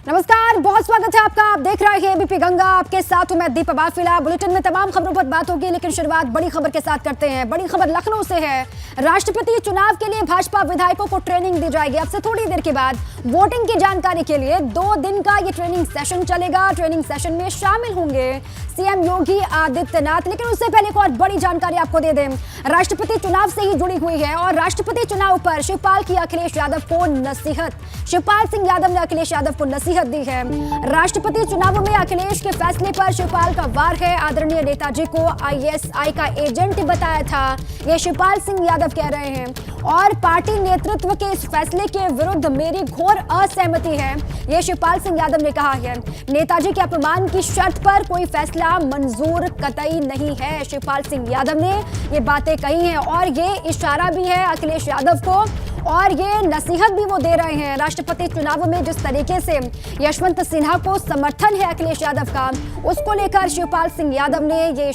नमस्कार, बहुत स्वागत है आपका। आप देख रहे हैं एबीपी गंगा। आपके साथ हूं मैं दीपा बाफिला। बुलेटिन में तमाम खबरों पर बात होगी, लेकिन शुरुआत बड़ी खबर के साथ करते हैं। बड़ी खबर लखनऊ से है। राष्ट्रपति चुनाव के लिए भाजपा विधायकों को ट्रेनिंग दी जाएगी। अब से थोड़ी देर के बाद वोटिंग की जानकारी के लिए 2 दिन का ये ट्रेनिंग सेशन चलेगा। ट्रेनिंग सेशन में शामिल होंगे सीएम योगी आदित्यनाथ। लेकिन उससे पहले एक और बड़ी जानकारी आपको दे दें, राष्ट्रपति चुनाव से ही जुड़ी हुई है और राष्ट्रपति चुनाव पर शिवपाल की अखिलेश यादव को नसीहत। शिवपाल सिंह यादव ने अखिलेश यादव को नसीहत दी है। राष्ट्रपति चुनाव में अखिलेश के फैसले पर शिवपाल का वार है। आदरणीय नेताजी को आईएसआई का एजेंट बताया था, ये शिवपाल सिंह यादव कह रहे हैं। और पार्टी नेतृत्व के इस फैसले के विरुद्ध मेरी घोर असहमति है, ये शिवपाल सिंह यादव ने कहा है। नेताजी के अपमान की शर्त पर कोई फैसला मंजूर कतई नहीं है, शिवपाल सिंह यादव ने ये बातें कही हैं। और ये इशारा भी है अखिलेश यादव को और ये नसीहत भी वो दे रहे हैं। राष्ट्रपति चुनाव में जिस तरीके से यशवंत सिन्हा को समर्थन है अखिलेश यादव का, उसको लेकर शिवपाल सिंह यादव ने ये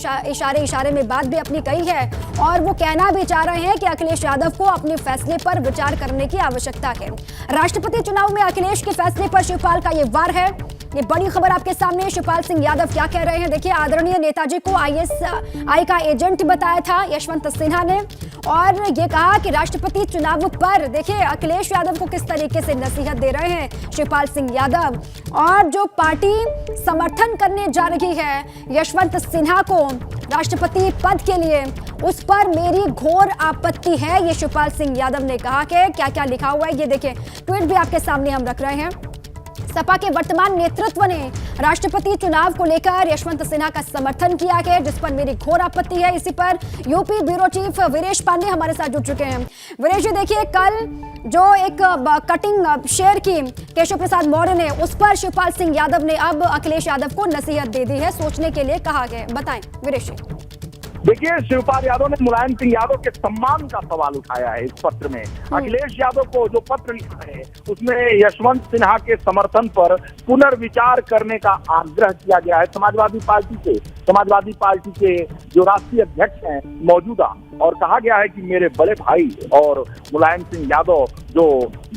इशारे में बात भी अपनी कही है। और वो कहना भी चाह रहे हैं कि अखिलेश यादव को अपने फैसले पर विचार करने की आवश्यकता है। राष्ट्रपति चुनाव में अखिलेश के फैसले पर शिवपाल का ये वार है। ये बड़ी खबर आपके सामने। शिवपाल सिंह यादव क्या कह रहे हैं, देखिए। आदरणीय नेताजी को आईएसआई का एजेंट बताया था यशवंत सिन्हा ने, और ये कहा कि राष्ट्रपति चुनाव पर देखिए अखिलेश यादव को किस तरीके से नसीहत दे रहे हैं शिवपाल सिंह यादव। और जो पार्टी समर्थन करने जा रही है यशवंत सिन्हा को राष्ट्रपति पद के लिए, उस पर मेरी घोर आपत्ति है, ये शिवपाल सिंह यादव ने कहा। कि क्या क्या लिखा हुआ है ये देखिए, ट्वीट भी आपके सामने हम रख रहे हैं। सपा के वर्तमान नेतृत्व ने राष्ट्रपति चुनाव को लेकर यशवंत सिन्हा का समर्थन किया है, जिस पर मेरी घोर आपत्ति है। इसी पर UP bureau chief Viresh Pandey हमारे साथ जुड़ चुके हैं। वीरेश जी, देखिए, कल जो एक कटिंग शेयर की केशव प्रसाद मौर्य ने, उस पर शिवपाल सिंह यादव ने अब अखिलेश यादव को नसीहत दे दी है, सोचने के लिए कहा है। बताएं वीरेश जी। देखिए, शिवपाल यादव ने मुलायम सिंह यादव के सम्मान का सवाल उठाया है इस पत्र में। अखिलेश यादव को जो पत्र लिखा है उसमें यशवंत सिन्हा के समर्थन पर पुनर्विचार करने का आग्रह किया गया है समाजवादी पार्टी के जो राष्ट्रीय अध्यक्ष हैं मौजूदा। और कहा गया है कि मेरे बड़े भाई और मुलायम सिंह यादव जो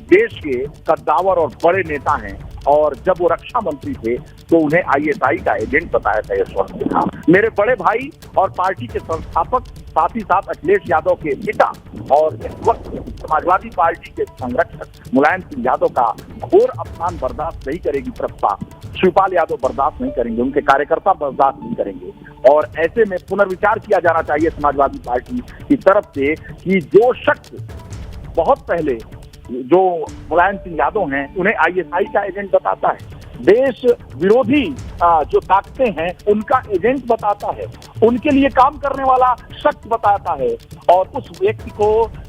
देश के कद्दावर और बड़े नेता हैं, और जब वो रक्षा मंत्री थे तो उन्हें आईएसआई का एजेंट बताया था यशवंत सिन्हा। मेरे बड़े भाई और पार्टी के संस्थापक, साथ ही साथ अखिलेश यादव के पिता और इस वक्त समाजवादी पार्टी के संरक्षक मुलायम सिंह यादव का घोर अपमान बर्दाश्त नहीं करेगी प्रस्ताव। शिवपाल यादव बर्दाश्त नहीं करेंगे, उनके कार्यकर्ता बर्दाश्त नहीं करेंगे। और ऐसे में पुनर्विचार किया जाना चाहिए समाजवादी पार्टी की तरफ से कि जो शख्स बहुत पहले जो मुलायम सिंह यादव हैं उन्हें आईएसआई का एजेंट बताता है, देश विरोधी जो ताकतें हैं उनका एजेंट बताता है, उनके लिए काम करने वाला शख्स बताता है, और उस व्यक्ति को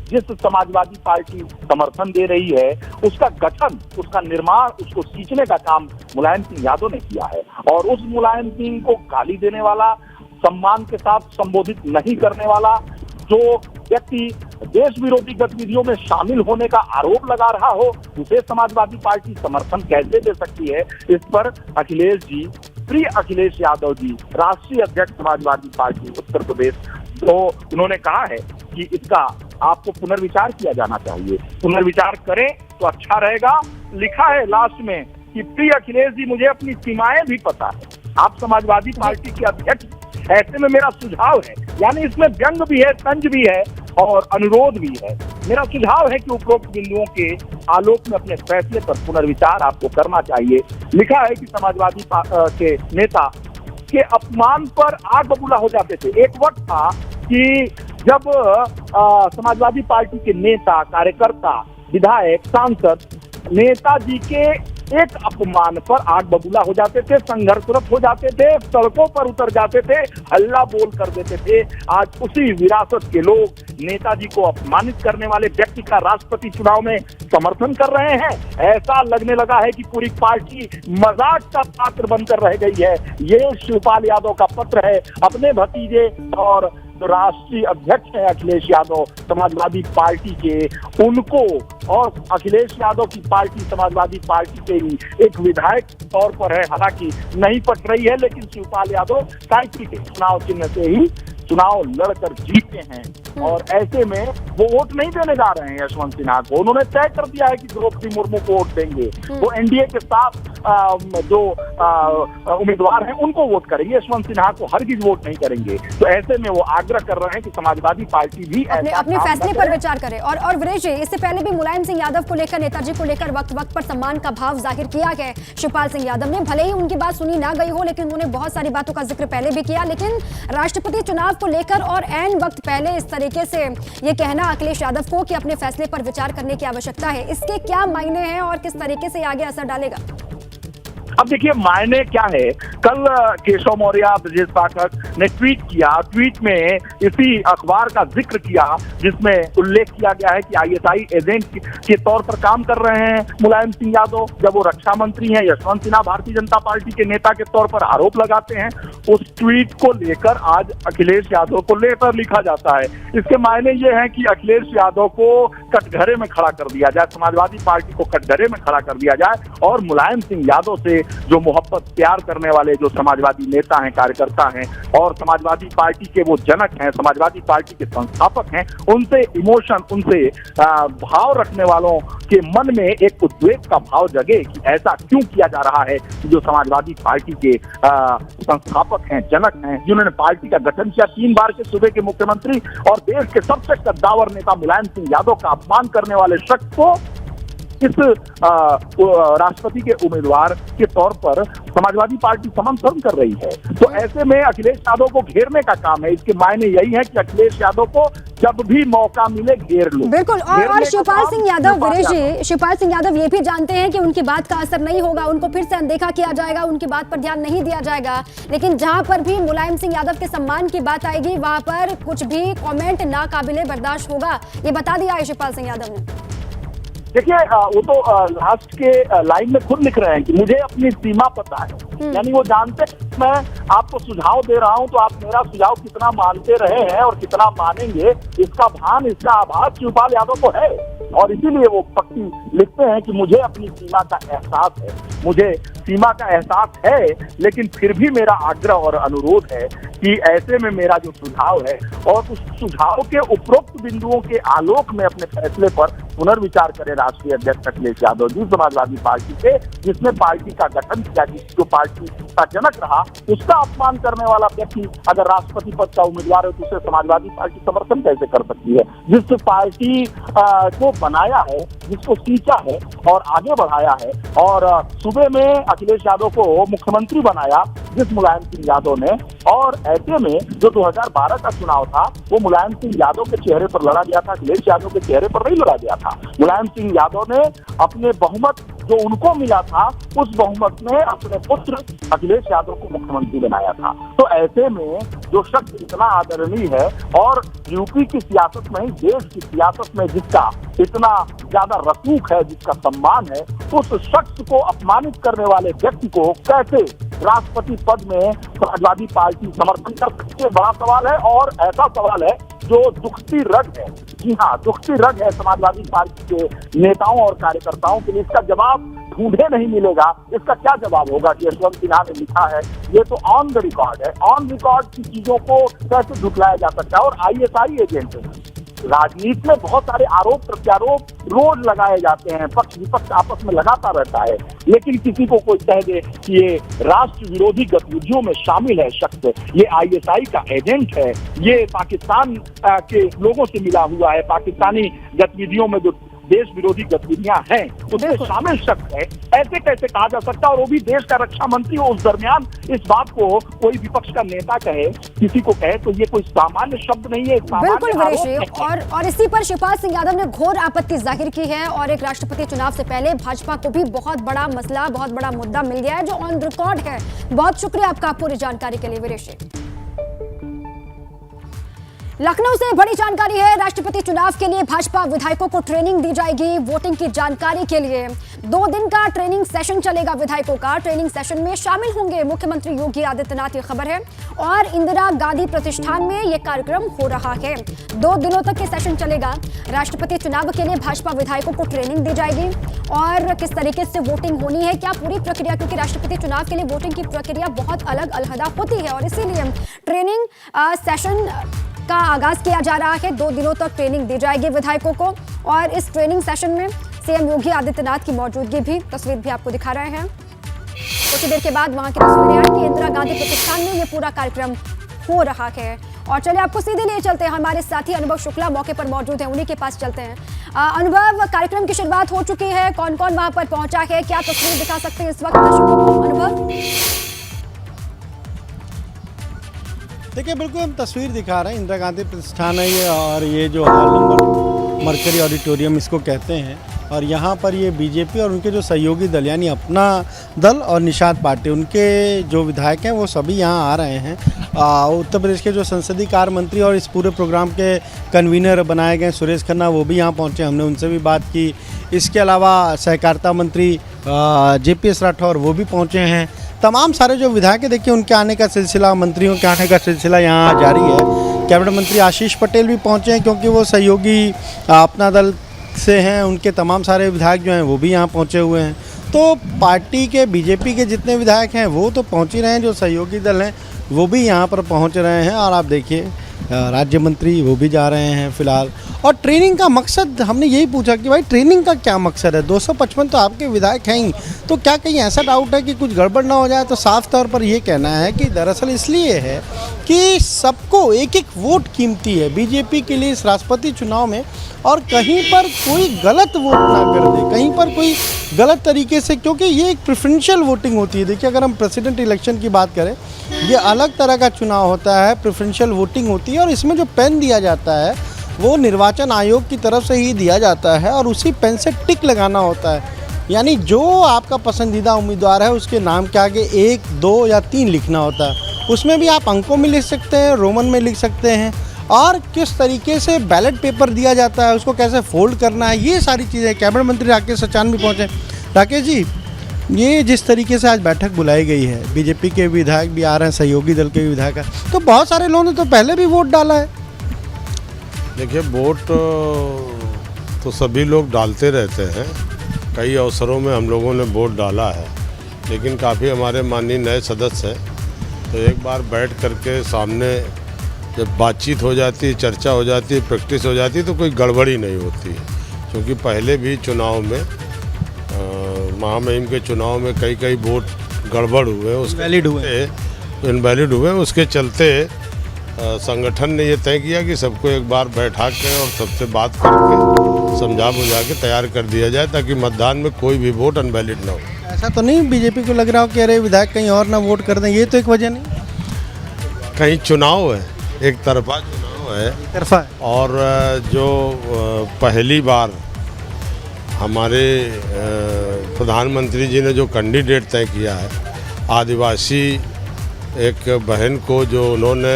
जिस समाजवादी पार्टी समर्थन दे रही है उसका गठन, उसका निर्माण, उसको सींचने का काम मुलायम सिंह यादव ने किया है। और उस मुलायम सिंह को गाली देने वाला, सम्मान के साथ संबोधित नहीं करने वाला जो व्यक्ति देश विरोधी गतिविधियों में शामिल होने का आरोप लगा रहा हो, उसे समाजवादी पार्टी समर्थन कैसे दे सकती है? इस पर अखिलेश जी, प्रिय अखिलेश यादव जी, राष्ट्रीय अध्यक्ष समाजवादी पार्टी उत्तर प्रदेश, तो उन्होंने कहा है कि इसका आपको पुनर्विचार किया जाना चाहिए। पुनर्विचार करें तो अच्छा रहेगा। लिखा है लास्ट में कि प्रिय अखिलेश जी, मुझे अपनी सीमाएं भी पता है, आप समाजवादी पार्टी के अध्यक्ष, ऐसे में मेरा सुझाव है, यानी इसमें व्यंग भी है, तंज भी है और अनुरोध भी है। मेरा सुझाव है कि उपरोक्त बिंदुओं के आलोक में अपने फैसले पर पुनर्विचार आपको करना चाहिए। लिखा है कि समाजवादी के नेता के अपमान पर आग बबूला हो जाते थे। एक वक्त था कि जब समाजवादी पार्टी के नेता, कार्यकर्ता, विधायक, सांसद नेताजी के एक अपमान पर आग बबूला हो जाते थे, संघर्षरत हो जाते थे, सड़कों पर उतर जाते थे, हल्ला बोल कर देते थे। आज उसी विरासत के लोग नेताजी को अपमानित करने वाले व्यक्ति का राष्ट्रपति चुनाव में समर्थन कर रहे हैं। ऐसा लगने लगा है कि पूरी पार्टी मजाक का पात्र बनकर रह गई है। ये शिवपाल यादव का पत्र है अपने भतीजे और जो राष्ट्रीय अध्यक्ष है अखिलेश यादव समाजवादी पार्टी के, उनको, और अखिलेश यादव की पार्टी समाजवादी पार्टी के ही एक विधायक तौर पर है, हालांकि नहीं पट रही है, लेकिन शिवपाल यादव साइकिल के चुनाव चिन्ह से ही चुनाव लड़कर जीते हैं। और ऐसे में वो वोट नहीं देने जा रहे हैं यशवंत सिन्हा को। उन्होंने तय कर दिया है कि द्रौपदी मुर्मू को वोट देंगे। वो एनडीए के साथ जो उम्मीदवार हैं उनको वोट करेंगे, यशवंत सिन्हा को हरगिज वोट नहीं करेंगे। तो ऐसे में वो आग्रह कर रहे हैं कि समाजवादी पार्टी भी अपने फैसले पर विचार करे। और वीरेश जी, इससे पहले भी मुलायम सिंह यादव को लेकर, नेताजी को लेकर वक्त वक्त पर सम्मान का भाव जाहिर किया है शिवपाल सिंह यादव ने। भले ही उनकी बात सुनी ना गई हो, लेकिन उन्होंने बहुत सारी बातों का जिक्र पहले भी किया। लेकिन राष्ट्रपति चुनाव को लेकर और ऐन वक्त पहले इस तरीके से ये कहना अखिलेश यादव को कि अपने फैसले पर विचार करने की आवश्यकता है, इसके क्या मायने हैं और किस तरीके से आगे असर डालेगा? अब देखिए मायने क्या है। कल केशव मौर्य, ब्रजेश पाठक ने ट्वीट किया। ट्वीट में इसी अखबार का जिक्र किया जिसमें उल्लेख किया गया है कि आईएसआई एजेंट के तौर पर काम कर रहे हैं मुलायम सिंह यादव। जब वो रक्षा मंत्री हैं, यशवंत सिन्हा भारतीय जनता पार्टी के नेता के तौर पर आरोप लगाते हैं। उस ट्वीट को लेकर आज अखिलेश यादव को लेकर लिखा जाता है। इसके मायने ये हैं कि अखिलेश यादव को कटघरे में खड़ा कर दिया जाए, समाजवादी पार्टी को कटघरे में खड़ा कर दिया जाए और मुलायम सिंह यादव से जो मोहब्बत प्यार करने वाले जो समाजवादी नेता हैं, कार्यकर्ता हैं और समाजवादी पार्टी के वो जनक हैं, समाजवादी पार्टी के संस्थापक हैं, उनसे इमोशन, उनसे भाव रखने वालों के मन में एक उद्वेग का भाव जगे कि ऐसा क्यों किया जा रहा है कि जो समाजवादी पार्टी के संस्थापक हैं, जनक हैं, जिन्होंने पार्टी का गठन किया, 3 बार के सूबे के मुख्यमंत्री और देश के सबसे कद्दावर नेता मुलायम सिंह यादव का अपमान करने वाले शख्स को इस राष्ट्रपति के उम्मीदवार के तौर पर समाजवादी पार्टी समर्थन कर रही है। तो ऐसे में अखिलेश यादव को घेरने का काम है। इसके मायने यही है कि अखिलेश यादव को जब भी मौका मिले घेर लो। बिल्कुल। और शिवपाल सिंह यादव, वीरेश जी, शिवपाल सिंह यादव ये भी जानते हैं कि उनकी बात का असर नहीं होगा, उनको फिर से अनदेखा किया जाएगा, उनकी बात पर ध्यान नहीं दिया जाएगा। लेकिन जहां पर भी मुलायम सिंह यादव के सम्मान की बात आएगी, वहां पर कुछ भी कॉमेंट नाकाबिले बर्दाश्त होगा, ये बता दिया है शिवपाल सिंह यादव ने। देखिए वो तो लास्ट के लाइन में खुद लिख रहे हैं कि मुझे अपनी सीमा पता है। यानी वो जानते हैं मैं आपको सुझाव दे रहा हूं तो आप मेरा सुझाव कितना मानते रहे हैं और कितना मानेंगे, इसका भान, इसका आभास शिवपाल यादव को है। और इसीलिए वो पक्की लिखते हैं कि मुझे अपनी सीमा का एहसास है, मुझे सीमा का एहसास है, लेकिन फिर भी मेरा आग्रह और अनुरोध है कि ऐसे में मेरा जो सुझाव है और उस सुझाव के उपरोक्त बिंदुओं के आलोक में अपने फैसले पर पुनर्विचार करें राष्ट्रीय अध्यक्ष अखिलेश यादव जी, समाजवादी पार्टी के, जिसने पार्टी का गठन किया, जो पार्टी का जनक रहा, उसका अपमान करने वाला व्यक्ति अगर राष्ट्रपति पद का उम्मीदवार है तो उसे समाजवादी पार्टी समर्थन कैसे कर सकती है? जिस पार्टी को बनाया है, जिसको सींचा है और आगे बढ़ाया है और सूबे में अखिलेश यादव को मुख्यमंत्री बनाया जिस मुलायम सिंह यादव ने, और ऐसे में जो 2012 का चुनाव था वो मुलायम सिंह यादव के चेहरे पर लड़ा गया था, अखिलेश यादव के चेहरे पर नहीं लड़ा गया था। मुलायम सिंह यादव ने अपने बहुमत जो उनको मिला था, उस बहुमत में अपने पुत्र अखिलेश यादव को मुख्यमंत्री बनाया था। तो ऐसे में जो शख्स इतना आदरणीय है और यूपी की सियासत में ही देश की सियासत में जिसका इतना ज्यादा रसूख है, जिसका सम्मान है, उस शख्स को अपमानित करने वाले व्यक्ति को कैसे राष्ट्रपति पद में समाजवादी पार्टी समर्थन कर सकती है? बड़ा सवाल है और ऐसा सवाल है जो दुखती रग है। जी हाँ, दुखती रग है समाजवादी पार्टी के नेताओं और कार्यकर्ताओं के लिए। इसका जवाब ढूंढे नहीं मिलेगा। इसका क्या जवाब होगा कि यशवंत सिन्हा ने लिखा है, ये तो ऑन द रिकॉर्ड है। ऑन रिकॉर्ड की चीजों को कैसे झुठलाया जा सकता है? और आईएसआई एजेंट है। राजनीति में बहुत सारे आरोप प्रत्यारोप रोज लगाए जाते हैं, पक्ष विपक्ष आपस में लगाता रहता है, लेकिन किसी को कोई कह दे कि ये राष्ट्र विरोधी गतिविधियों में शामिल है शख्स, ये आईएसआई का एजेंट है, ये पाकिस्तान के लोगों से मिला हुआ है, पाकिस्तानी गतिविधियों में जो देश विरोधी गतिविधियां हैं उसमें शामिल शख्स है, ऐसे कैसे कहा जा सकता? और वो भी देश का रक्षा मंत्री हो। उस दरमियान इस बात को कोई विपक्ष का नेता कहे, किसी को कहे, तो ये कोई सामान्य शब्द नहीं है। बिल्कुल वीरेश, और इसी पर शिवपाल सिंह यादव ने घोर आपत्ति जाहिर की है और एक राष्ट्रपति चुनाव से पहले भाजपा को भी बहुत बड़ा मसला, बहुत बड़ा मुद्दा मिल गया है जो ऑन रिकॉर्ड है। बहुत शुक्रिया आपका पूरी जानकारी के लिए वीरेश। लखनऊ से बड़ी जानकारी है, राष्ट्रपति चुनाव के लिए भाजपा विधायकों को ट्रेनिंग दी जाएगी। वोटिंग की जानकारी के लिए 2 दिन का ट्रेनिंग सेशन चलेगा विधायकों का। ट्रेनिंग सेशन में शामिल होंगे मुख्यमंत्री योगी आदित्यनाथ, ये खबर है, और इंदिरा गांधी प्रतिष्ठान में यह कार्यक्रम हो रहा है। 2 दिनों तक ये सेशन चलेगा। राष्ट्रपति चुनाव के लिए भाजपा विधायकों को ट्रेनिंग दी जाएगी और किस तरीके से वोटिंग होनी है, क्या पूरी प्रक्रिया, क्योंकि राष्ट्रपति चुनाव के लिए वोटिंग की प्रक्रिया बहुत अलग अलहदा होती है और इसीलिए ट्रेनिंग सेशन का आगाज किया जा रहा है। 2 दिनों तक ट्रेनिंग दी जाएगी विधायकों को और इस ट्रेनिंग सेशन में सीएम योगी आदित्यनाथ की मौजूदगी भी, तस्वीर भी आपको दिखा रहे हैं। कुछ ही देर के बाद वहां की तस्वीरें आएंगी। इंदिरा गांधी प्रतिष्ठान में ये पूरा कार्यक्रम हो रहा है। और चलिए आपको सीधे ले चलते हैं, हमारे साथी अनुभव शुक्ला मौके पर मौजूद हैं, उन्हीं के पास चलते हैं। अनुभव, कार्यक्रम की शुरुआत हो चुकी है, कौन कौन वहां पर पहुंचा है, क्या तस्वीर दिखा सकते हैं इस वक्त दर्शकों को? अनुभव, देखिए बिल्कुल हम तस्वीर दिखा रहे हैं। इंदिरा गांधी प्रतिष्ठान है ये, और ये जो हॉल नंबर मरकरी ऑडिटोरियम इसको कहते हैं। और यहाँ पर ये बीजेपी और उनके जो सहयोगी दल यानी अपना दल और निषाद पार्टी, उनके जो विधायक हैं वो सभी यहाँ आ रहे हैं। उत्तर प्रदेश के जो संसदीय कार्य मंत्री और इस पूरे प्रोग्राम के कन्वीनर बनाए गए सुरेश खन्ना, वो भी यहाँ पहुँचे, हमने उनसे भी बात की। इसके अलावा सहकारिता मंत्री JPS राठौर वो भी पहुँचे हैं। तमाम सारे जो विधायक हैं, देखिए उनके आने का सिलसिला, मंत्रियों के आने का सिलसिला यहाँ जारी है। कैबिनेट मंत्री आशीष पटेल भी पहुँचे हैं, क्योंकि वो सहयोगी अपना दल से हैं। उनके तमाम सारे विधायक जो हैं वो भी यहाँ पहुँचे हुए हैं। तो पार्टी के बीजेपी के जितने विधायक हैं वो तो पहुँच ही रहे हैं, जो सहयोगी दल हैं वो भी यहाँ पर पहुँच रहे हैं। और आप देखिए राज्य मंत्री वो भी जा रहे हैं फिलहाल। और ट्रेनिंग का मकसद हमने यही पूछा कि भाई ट्रेनिंग का क्या मकसद है? 255 तो आपके विधायक हैं ही, तो क्या कहीं ऐसा डाउट है कि कुछ गड़बड़ ना हो जाए? तो साफ तौर पर ये कहना है कि दरअसल इसलिए है कि सबको एक एक वोट कीमती है बीजेपी के लिए इस राष्ट्रपति चुनाव में, और कहीं पर कोई गलत वोट ना कर दे, कहीं पर कोई गलत तरीके से, क्योंकि ये एक प्रेफरेंशियल वोटिंग होती है। देखिए अगर हम प्रेसिडेंट इलेक्शन की बात करें, ये अलग तरह का चुनाव होता है, प्रेफरेंशियल वोटिंग होती है। और इसमें जो पेन दिया जाता है वो निर्वाचन आयोग की तरफ से ही दिया जाता है, और उसी पेन से टिक लगाना होता है। यानी जो आपका पसंदीदा उम्मीदवार है उसके नाम के आगे 1, 2 या 3 लिखना होता है। उसमें भी आप अंकों में लिख सकते हैं, रोमन में लिख सकते हैं, और किस तरीके से बैलेट पेपर दिया जाता है, उसको कैसे फोल्ड करना है, ये सारी चीज़ें। कैबिनेट मंत्री राकेश सचान भी पहुँचे। राकेश जी, ये जिस तरीके से आज बैठक बुलाई गई है, बीजेपी के विधायक भी आ रहे हैं, सहयोगी दल के भी विधायक हैं, तो बहुत सारे लोगों ने तो पहले भी वोट डाला है। देखिए वोट तो सभी लोग डालते रहते हैं, कई अवसरों में हम लोगों ने वोट डाला है, लेकिन काफ़ी हमारे माननीय नए सदस्य हैं, तो एक बार बैठ करके सामने जब बातचीत हो जाती है, चर्चा हो जाती है, प्रैक्टिस हो जाती है, तो कोई गड़बड़ी नहीं होती है। क्योंकि पहले भी चुनाव में महामहिम के चुनाव में कई वोट गड़बड़ हुए, उसके इनवैलिड हुए। उसके चलते संगठन ने ये तय किया कि सबको एक बार बैठा के और सबसे बात करके समझा बुझा के तैयार कर दिया जाए, ताकि मतदान में कोई भी वोट अनवैलिड ना हो। ऐसा तो नहीं बीजेपी को लग रहा हो कि अरे विधायक कहीं और ना वोट कर दें, ये तो एक वजह नहीं? कहीं चुनाव है, एक तरफा चुनाव है, तरफा है। और जो पहली बार हमारे प्रधानमंत्री जी ने जो कैंडिडेट तय किया है, आदिवासी एक बहन को जो उन्होंने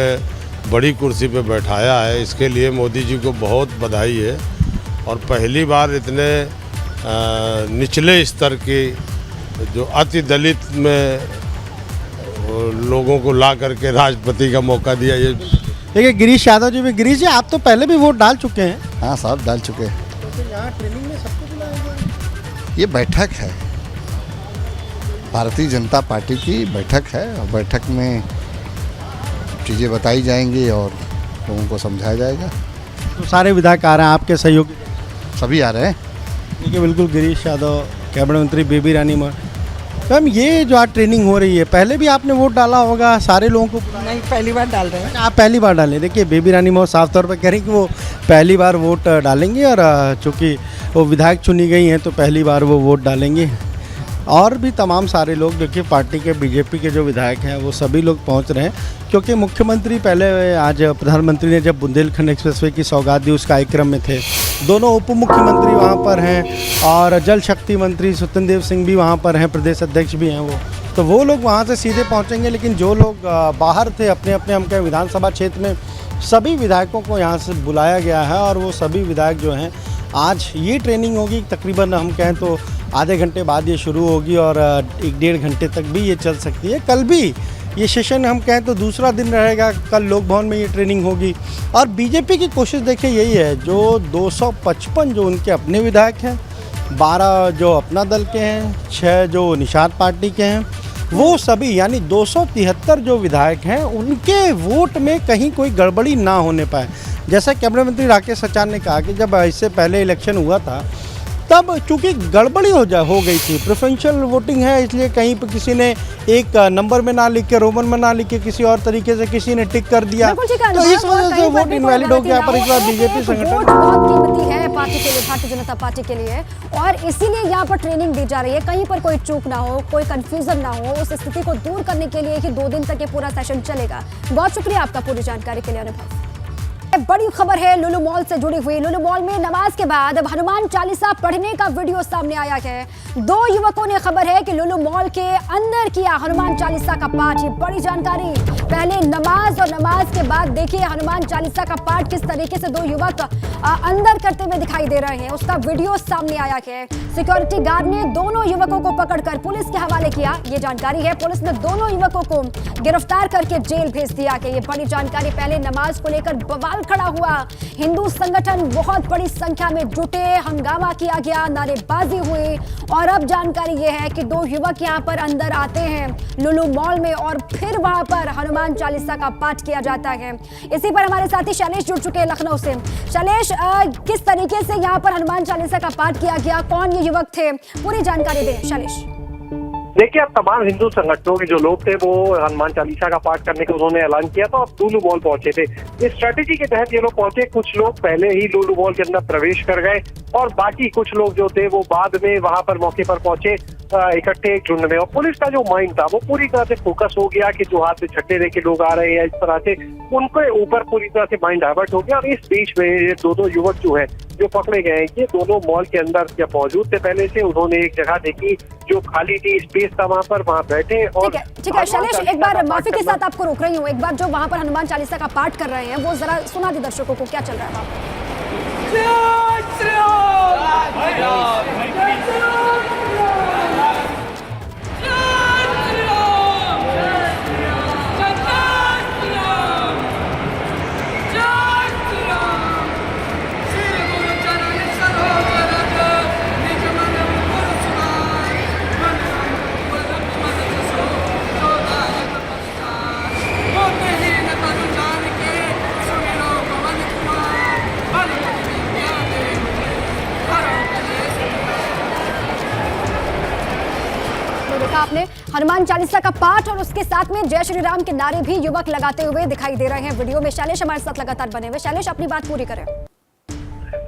बड़ी कुर्सी पे बैठाया है, इसके लिए मोदी जी को बहुत बधाई है। और पहली बार इतने निचले स्तर की जो अति दलित में लोगों को ला करके राष्ट्रपति का मौका दिया। ये देखिए गिरीश यादव जी भी, गिरीश जी आप तो पहले भी वोट डाल चुके हैं। हाँ साहब, डाल चुके हैं। तो यहाँ ट्रेनिंग में सबको बुलाया गया? ये बैठक है, भारतीय जनता पार्टी की बैठक है, और बैठक में चीज़ें बताई जाएंगी और लोगों को समझाया जाएगा। तो सारे विधायक आ रहे हैं, आपके सहयोगी सभी आ रहे हैं। देखिए बिल्कुल गिरीश यादव, कैबिनेट मंत्री बेबी रानी मौर्य। मैम ये जो आज ट्रेनिंग हो रही है, पहले भी आपने वोट डाला होगा, सारे लोगों को? नहीं, पहली बार डाल रहे हैं। आप पहली बार डालें। देखिए बेबी रानी मौर्य साफ तौर पर कह रही कि वो पहली बार वोट डालेंगे, और चूँकि वो विधायक चुनी गई हैं तो पहली बार वो वोट डालेंगे। और भी तमाम सारे लोग, देखिए पार्टी के बीजेपी के जो विधायक हैं वो सभी लोग पहुंच रहे हैं, क्योंकि मुख्यमंत्री पहले आज प्रधानमंत्री ने जब बुंदेलखंड एक्सप्रेसवे की सौगात दी उस कार्यक्रम में थे। दोनों उप मुख्यमंत्री वहां पर हैं, और जल शक्ति मंत्री स्वतंत्र देव सिंह भी वहां पर हैं, प्रदेश अध्यक्ष भी हैं वो, तो वो लोग वहां से सीधे पहुंचेंगे। लेकिन जो लोग बाहर थे अपने अपने हम कहें विधानसभा क्षेत्र में, सभी विधायकों को यहाँ से बुलाया गया है, और वो सभी विधायक जो हैं आज ये ट्रेनिंग होगी, तकरीबन हम कहें तो आधे घंटे बाद ये शुरू होगी, और 1-1.5 घंटे तक भी ये चल सकती है। कल भी ये सेशन हम कहें तो दूसरा दिन रहेगा, कल लोक भवन में ये ट्रेनिंग होगी। और बीजेपी की कोशिश देखिए यही है, जो 255 जो उनके अपने विधायक हैं, 12 जो अपना दल के हैं, 6 जो निषाद पार्टी के हैं, वो सभी यानी 273 जो विधायक हैं उनके वोट में कहीं कोई गड़बड़ी ना होने पाए। जैसा कैबिनेट मंत्री राकेश सचान ने कहा कि जब इससे पहले इलेक्शन हुआ था तब चूंकि गड़बड़ी हो गई थी, प्रेफरेंशियल वोटिंग है, इसलिए कहीं पर किसी ने एक नंबर में ना लिख के, रोमन में ना लिख के, किसी और तरीके से किसी ने टिक कर दिया, तो इस वजह से वोट इनवैलिड हो गया। पर इस बार बीजेपी संगठन बहुत कीमती है पार्टी के लिए, भारतीय जनता पार्टी के लिए, और इसीलिए यहाँ पर ट्रेनिंग दी जा रही है, कहीं पर कोई चूक ना हो, कोई कंफ्यूजन ना हो। उस स्थिति को दूर करने के लिए ही 2 दिन तक ये पूरा सेशन चलेगा। बहुत शुक्रिया आपका पूरी जानकारी के लिए अनुभव। बड़ी खबर है लुलु मॉल से जुड़ी हुई। लुलु मॉल में नमाज के बाद अब हनुमान चालीसा पढ़ने का वीडियो सामने आया है। 2 युवकों ने खबर है कि लुलु मॉल के अंदर किया हनुमान चालीसा का पाठ। ये बड़ी जानकारी, पहले नमाज और नमाज के बाद देखिए हनुमान चालीसा का पाठ किस तरीके से 2 युवक अंदर करते हुए दिखाई दे रहे हैं, उसका वीडियो सामने आया है। सिक्योरिटी गार्ड ने दोनों युवकों को पकड़कर पुलिस के हवाले किया, ये जानकारी है। पुलिस ने दोनों युवकों को गिरफ्तार करके जेल भेज दिया है। ये बड़ी जानकारी, पहले नमाज को लेकर बवाल खड़ा हुआ, हिंदू संगठन बहुत बड़ी संख्या में जुटे, हंगामा किया गया, नारेबाजी हुई, और अब जानकारी यह है कि 2 युवक यहां पर अंदर आते हैं लुलु मॉल में और फिर वहां पर हनुमान चालीसा का पाठ किया जाता है। इसी पर हमारे साथी शैलेश जुड़ चुके हैं लखनऊ से। शैलेश, किस तरीके से यहां पर हनुमान चालीसा का पाठ किया गया, कौन ये युवक थे, पूरी जानकारी दें शैलेश। देखिए, अब तमाम हिंदू संगठनों के जो लोग थे वो हनुमान चालीसा का पाठ करने का उन्होंने ऐलान किया था और लुलु मॉल पहुंचे थे। इस स्ट्रेटेजी के तहत ये लोग पहुंचे, कुछ लोग पहले ही लुलु मॉल के अंदर प्रवेश कर गए और बाकी कुछ लोग जो थे वो बाद में वहां पर मौके पर पहुंचे इकट्ठे एक झुंड में। और पुलिस का जो माइंड था वो पूरी तरह से फोकस हो गया कि जो हाथ में झंडे लेके लोग आ रहे हैं इस तरह से, उनके ऊपर पूरी तरह से माइंड डाइवर्ट हो गया। और इस बीच में ये 2 युवक जो है जो पकड़े गए, ये दोनों मॉल के अंदर जब मौजूद थे पहले से, उन्होंने एक जगह देखी जो खाली थी, स्पेस था वहां पर, वहां बैठे। और ठीक है शैलेश, एक बार माफी के साथ आपको रोक रही हूँ, एक बार जो वहां पर हनुमान चालीसा का पाठ कर रहे हैं वो जरा सुना दे दर्शकों को, क्या चल रहा है वहां पर। आपने हनुमान चालीसा का पाठ और उसके साथ में जय श्री राम के नारे भी युवक लगाते हुए दिखाई दे रहे हैं वीडियो में। शैलेश हमारे साथ लगातार बने हुए। शैलेश, अपनी बात पूरी करें।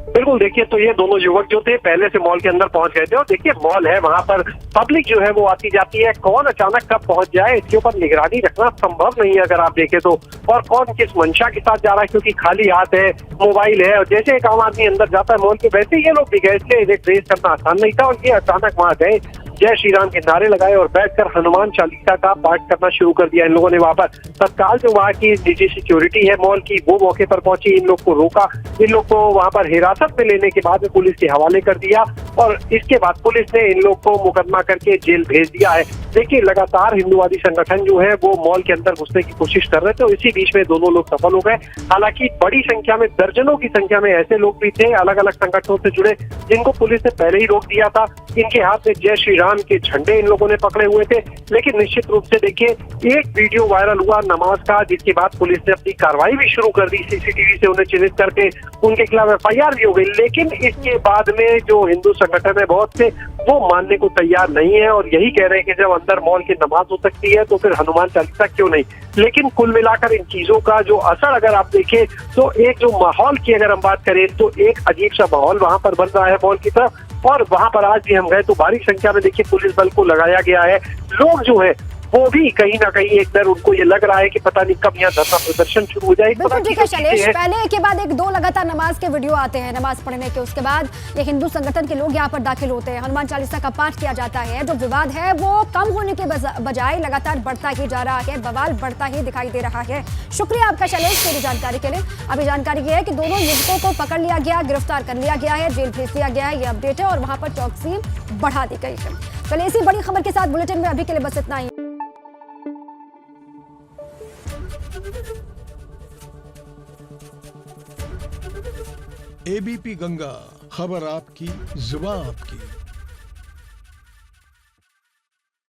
बिल्कुल, देखिए, तो ये दोनों युवक जो थे पहले से मॉल के अंदर पहुंच गए थे और देखिए मॉल है, वहां पर पब्लिक जो है वो आती जाती है, कौन अचानक कब पहुंच जाए इसके ऊपर निगरानी रखना संभव नहीं है अगर आप देखें तो। और कौन किस मंशा के साथ जा रहा है, क्योंकि खाली हाथ है, मोबाइल है, और जैसे एक आम आदमी अंदर जाता है मॉल के, वैसे ये लोग भी गए, इसलिए इन्हें ट्रेस करना आसान नहीं था। और ये अचानक वहां गए, जय श्री राम के नारे लगाए और बैठकर हनुमान चालीसा का पाठ करना शुरू कर दिया इन लोगों ने। वहां पर तत्काल जो वहां की निजी सिक्योरिटी है मॉल की, वो मौके पर पहुंची, इन लोग को रोका, इन लोग को वहां पर हिरासत में लेने के बाद में पुलिस के हवाले कर दिया और इसके बाद पुलिस ने इन लोग को मुकदमा करके जेल भेज दिया है। देखिए, लगातार हिंदुवादी संगठन जो है वो मॉल के अंदर घुसने की कोशिश कर रहे थे और इसी बीच में दोनों लोग सफल हो गए। हालांकि बड़ी संख्या में, दर्जनों की संख्या में ऐसे लोग भी थे अलग अलग संगठनों से जुड़े जिनको पुलिस ने पहले ही रोक दिया था। इनके हाथ में जय श्री राम के झंडे इन लोगों ने पकड़े हुए थे। लेकिन निश्चित रूप से देखिए, एक वीडियो वायरल हुआ नमाज का, जिसके बाद पुलिस ने अपनी कार्रवाई भी शुरू कर दी, सीसीटीवी से उन्हें चिन्हित करके उनके खिलाफ एफआईआर भी हो गई। लेकिन इसके बाद में जो हिंदू संगठन है बहुत से, वो मानने को तैयार नहीं है और यही कह रहे हैं कि जब अंदर मॉल की नमाज हो सकती है तो फिर हनुमान चालीसा क्यों नहीं। लेकिन कुल मिलाकर इन चीजों का जो असर अगर आप देखें तो एक जो माहौल की अगर हम बात करें तो एक अजीब सा माहौल वहां पर बन रहा है मॉल की तरफ। और वहां पर आज भी हम गए तो भारी संख्या में देखिए पुलिस बल को लगाया गया है। लोग जो है वो भी कहीं ना कहीं एक डर उनको ये लग रहा है कि पता नहीं कब यहाँ धरना प्रदर्शन शुरू हो जाए। बिल्कुल ठीक है शैलेश, पहले के बाद 1-2 लगातार नमाज के वीडियो आते हैं, नमाज पढ़ने के, उसके बाद ये हिंदू संगठन के लोग यहाँ पर दाखिल होते हैं, हनुमान चालीसा का पाठ किया जाता है। जो विवाद है वो कम होने के बजाय लगातार बढ़ता ही जा रहा है, बवाल बढ़ता ही दिखाई दे रहा है। शुक्रिया आपका शैलेश पूरी जानकारी के लिए। अभी जानकारी ये है कि दोनों युवकों को पकड़ लिया गया, गिरफ्तार कर लिया गया है, जेल भेज दिया गया है, ये अपडेट है और वहां पर चौकसी बढ़ा दी गई है। चलिए, इसी बड़ी खबर के साथ बुलेटिन में अभी के लिए बस इतना ही। एबीपी गंगा, खबर आपकी, जुबान आपकी।